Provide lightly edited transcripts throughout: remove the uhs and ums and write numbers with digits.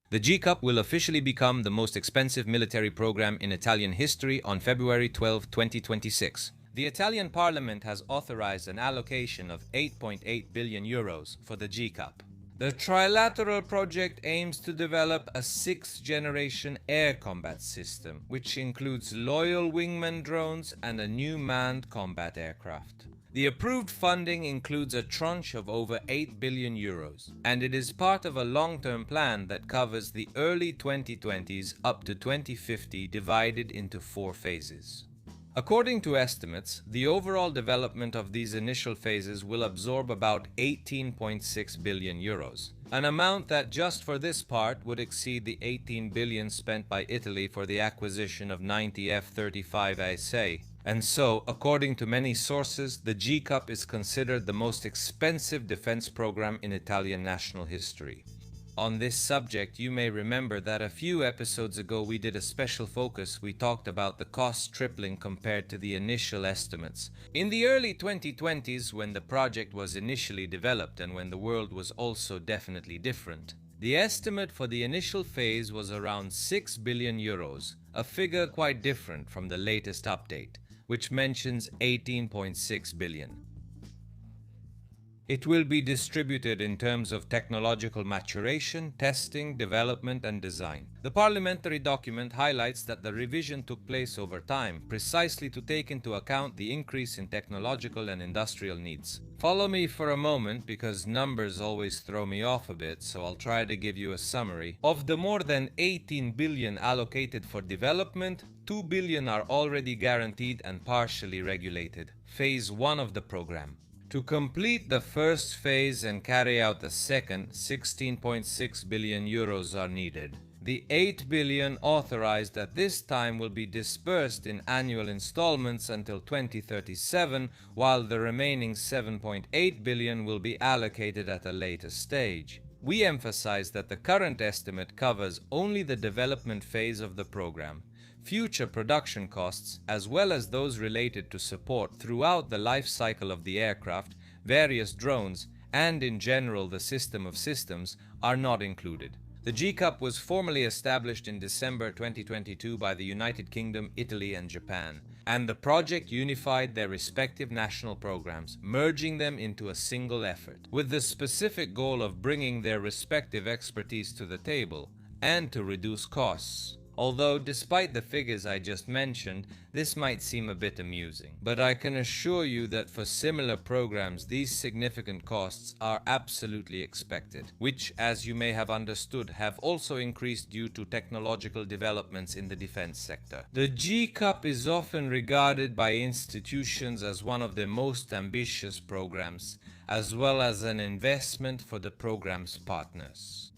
The GCAP will officially become the most expensive military program in Italian history on February 12, 2026. The Italian Parliament has authorized an allocation of 8.8 billion euros for the GCAP. The trilateral project aims to develop a sixth-generation air combat system, which includes loyal wingman drones and a new manned combat aircraft. The approved funding includes a tranche of over 8 billion euros, and it is part of a long-term plan that covers the early 2020s up to 2050, divided into 4 phases. According to estimates, the overall development of these initial phases will absorb about 18.6 billion euros, an amount that just for this part would exceed the 18 billion spent by Italy for the acquisition of 90 F-35A. And so, according to many sources, the GCAP is considered the most expensive defense program in Italian national history. On this subject, you may remember that a few episodes ago we did a special focus. We talked about the cost tripling compared to the initial estimates. In the early 2020s, when the project was initially developed and when the world was also definitely different, the estimate for the initial phase was around 6 billion euros, a figure quite different from the latest update, which mentions 18.6 billion. It will be distributed in terms of technological maturation, testing, development, and design. The parliamentary document highlights that the revision took place over time, precisely to take into account the increase in technological and industrial needs. Follow me for a moment, because numbers always throw me off a bit, so I'll try to give you a summary. Of the more than 18 billion allocated for development, 2 billion are already guaranteed and partially regulated. Phase 1 of the program. To complete the first phase and carry out the second, 16.6 billion euros are needed. The 8 billion authorized at this time will be dispersed in annual installments until 2037, while the remaining 7.8 billion will be allocated at a later stage. We emphasize that the current estimate covers only the development phase of the program. Future production costs, as well as those related to support throughout the life cycle of the aircraft, various drones, and in general the system of systems, are not included. The GCAP was formally established in December 2022 by the United Kingdom, Italy, and Japan, and the project unified their respective national programs, merging them into a single effort, with the specific goal of bringing their respective expertise to the table and to reduce costs. Although, despite the figures I just mentioned, this might seem a bit amusing. But I can assure you that for similar programs, these significant costs are absolutely expected, which, as you may have understood, have also increased due to technological developments in the defense sector. The GCAP is often regarded by institutions as one of the most ambitious programs, as well as an investment for the program's partners.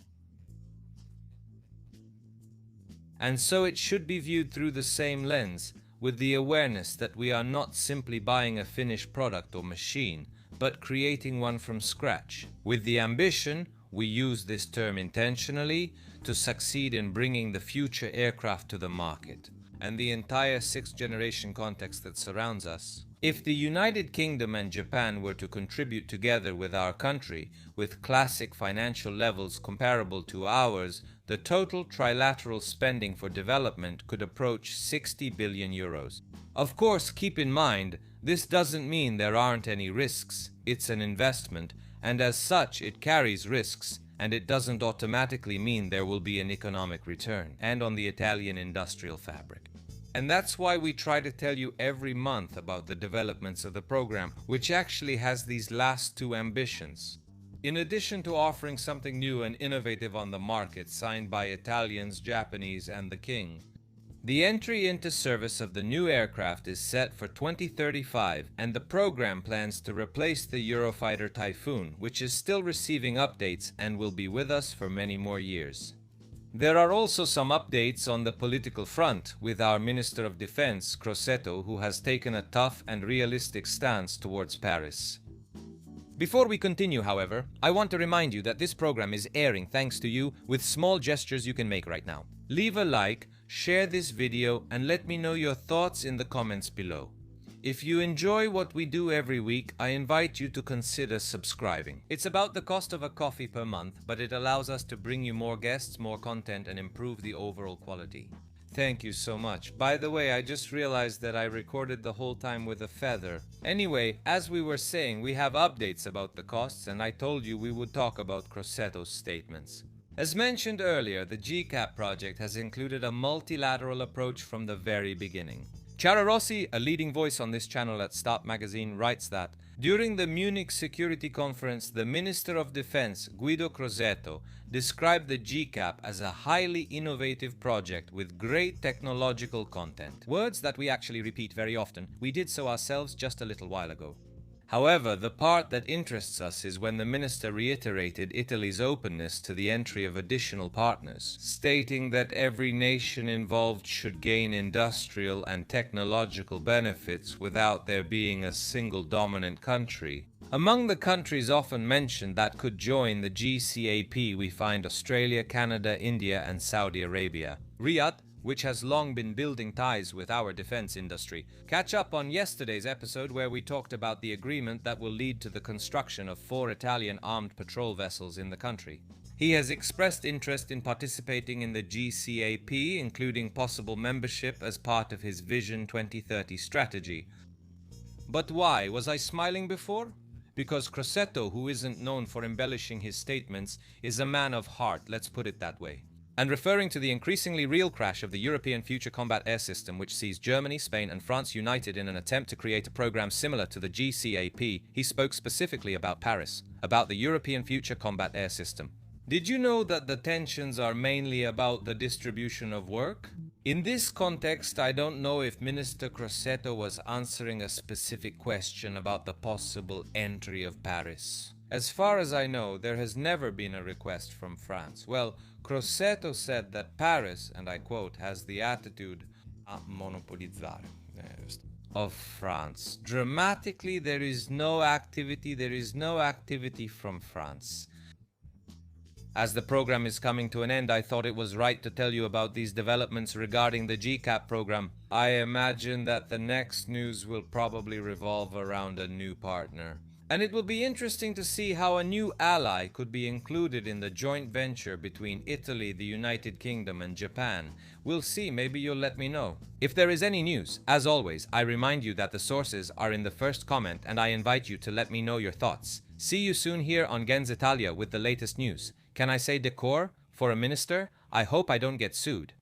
And so it should be viewed through the same lens, with the awareness that we are not simply buying a finished product or machine, but creating one from scratch, with the ambition, we use this term intentionally, to succeed in bringing the future aircraft to the market, and the entire sixth-generation context that surrounds us. If the United Kingdom and Japan were to contribute together with our country, with classic financial levels comparable to ours, the total trilateral spending for development could approach 60 billion euros. Of course, keep in mind, this doesn't mean there aren't any risks. It's an investment, and as such it carries risks, and it doesn't automatically mean there will be an economic return, and on the Italian industrial fabric. And that's why we try to tell you every month about the developments of the program, which actually has these last two ambitions. In addition to offering something new and innovative on the market, signed by Italians, Japanese, and the King, the entry into service of the new aircraft is set for 2035, and the program plans to replace the Eurofighter Typhoon, which is still receiving updates and will be with us for many more years. There are also some updates on the political front, with our Minister of Defense, Crosetto, who has taken a tough and realistic stance towards Paris. Before we continue, however, I want to remind you that this program is airing thanks to you, with small gestures you can make right now. Leave a like, share this video, and let me know your thoughts in the comments below. If you enjoy what we do every week, I invite you to consider subscribing. It's about the cost of a coffee per month, but it allows us to bring you more guests, more content, and improve the overall quality. Thank you so much. By the way, I just realized that I recorded the whole time with a feather. Anyway, as we were saying, we have updates about the costs, and I told you we would talk about Crosetto's statements. As mentioned earlier, the GCAP project has included a multilateral approach from the very beginning. Chiara Rossi, a leading voice on this channel at Stop Magazine, writes that during the Munich Security Conference, the Minister of Defense, Guido Crosetto, described the GCAP as a highly innovative project with great technological content. Words that we actually repeat very often. We did so ourselves just a little while ago. However, the part that interests us is when the minister reiterated Italy's openness to the entry of additional partners, stating that every nation involved should gain industrial and technological benefits without there being a single dominant country. Among the countries often mentioned that could join the GCAP, we find Australia, Canada, India, and Saudi Arabia. Riyadh, which has long been building ties with our defense industry. Catch up on yesterday's episode where we talked about the agreement that will lead to the construction of 4 Italian armed patrol vessels in the country. He has expressed interest in participating in the GCAP, including possible membership as part of his Vision 2030 strategy. But why? Was I smiling before? Because Crosetto, who isn't known for embellishing his statements, is a man of heart, let's put it that way. And referring to the increasingly real crash of the European Future Combat Air System, which sees Germany, Spain, and France united in an attempt to create a program similar to the GCAP, he spoke specifically about Paris, about the European Future Combat Air System. Did you know that the tensions are mainly about the distribution of work? In this context, I don't know if Minister Crosetto was answering a specific question about the possible entry of Paris. As far as I know, there has never been a request from France. Well, Crosetto said that Paris, and I quote, has the attitude a monopolizzare of France. Dramatically, there is no activity from France. As the program is coming to an end, I thought it was right to tell you about these developments regarding the GCAP program. I imagine that the next news will probably revolve around a new partner. And it will be interesting to see how a new ally could be included in the joint venture between Italy, the United Kingdom, and Japan. We'll see, maybe you'll let me know. If there is any news, as always, I remind you that the sources are in the first comment and I invite you to let me know your thoughts. See you soon here on Gens Italia with the latest news. Can I say decor? For a minister? I hope I don't get sued.